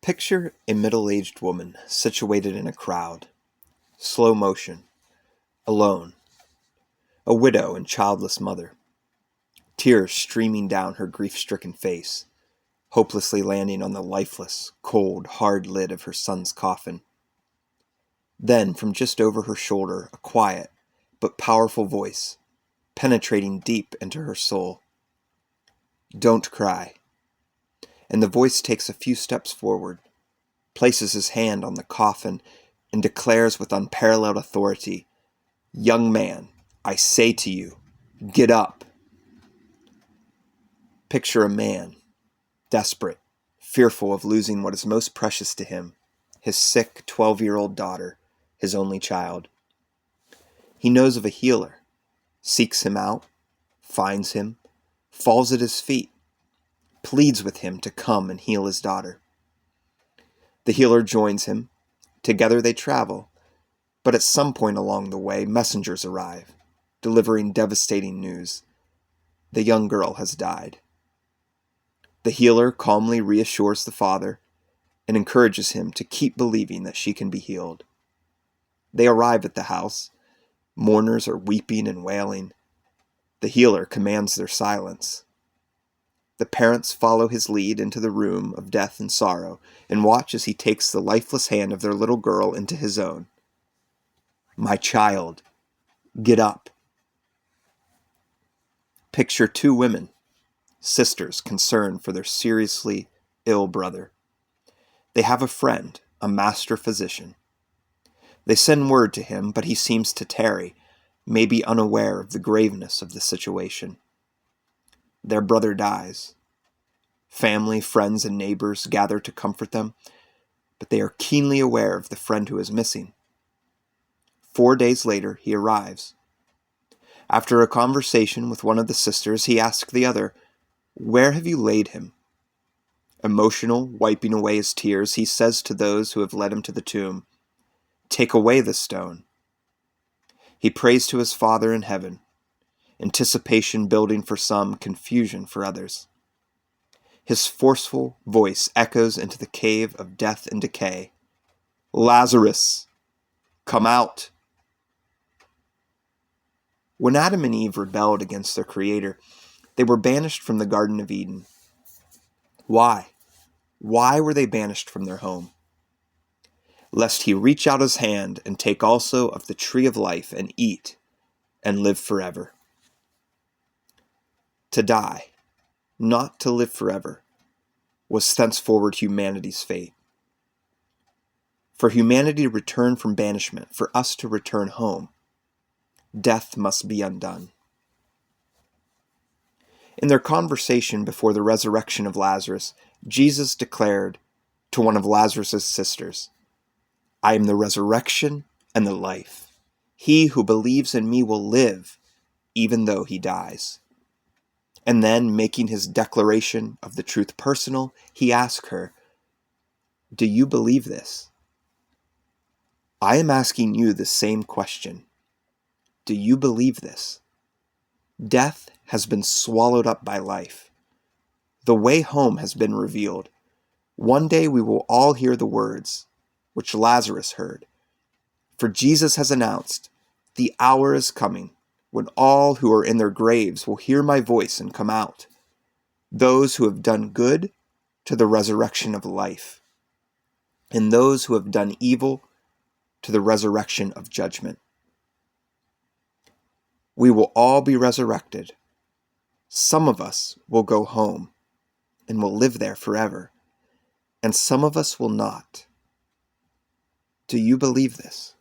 Picture a middle-aged woman situated in a crowd, slow motion, alone, a widow and childless mother, tears streaming down her grief-stricken face, hopelessly landing on the lifeless, cold, hard lid of her son's coffin. Then, from just over her shoulder, a quiet but powerful voice, penetrating deep into her soul. "Don't cry." And the voice takes a few steps forward, places his hand on the coffin, and declares with unparalleled authority, "Young man, I say to you, get up." Picture a man, desperate, fearful of losing what is most precious to him, his sick 12-year-old daughter, his only child. He knows of a healer, seeks him out, finds him, falls at his feet, pleads with him to come and heal his daughter. The healer joins him. Together they travel, but at some point along the way, messengers arrive, delivering devastating news. The young girl has died. The healer calmly reassures the father and encourages him to keep believing that she can be healed. They arrive at the house. Mourners are weeping and wailing. The healer commands their silence. The parents follow his lead into the room of death and sorrow and watch as he takes the lifeless hand of their little girl into his own. "My child, get up." Picture two women, sisters concerned for their seriously ill brother. They have a friend, a master physician. They send word to him, but he seems to tarry, maybe unaware of the graveness of the situation. Their brother dies. Family, friends, and neighbors gather to comfort them, but they are keenly aware of the friend who is missing. 4 days later, he arrives. After a conversation with one of the sisters, he asks the other, "Where have you laid him?" Emotional, wiping away his tears, he says to those who have led him to the tomb, "Take away the stone." He prays to his Father in heaven, anticipation building for some, confusion for others. His forceful voice echoes into the cave of death and decay. "Lazarus, come out." When Adam and Eve rebelled against their Creator, they were banished from the Garden of Eden. Why? Why were they banished from their home? Lest he reach out his hand and take also of the tree of life and eat and live forever. To die, not to live forever, was thenceforward humanity's fate. For humanity to return from banishment, for us to return home, death must be undone. In their conversation before the resurrection of Lazarus, Jesus declared to one of Lazarus' sisters, "I am the resurrection and the life. He who believes in me will live, even though he dies." And then, making his declaration of the truth personal, he asked her, "Do you believe this?" I am asking you the same question. Do you believe this? Death has been swallowed up by life. The way home has been revealed. One day we will all hear the words which Lazarus heard. For Jesus has announced, "The hour is coming when all who are in their graves will hear my voice and come out. Those who have done good to the resurrection of life, and those who have done evil to the resurrection of judgment." We will all be resurrected. Some of us will go home and will live there forever, and some of us will not. Do you believe this?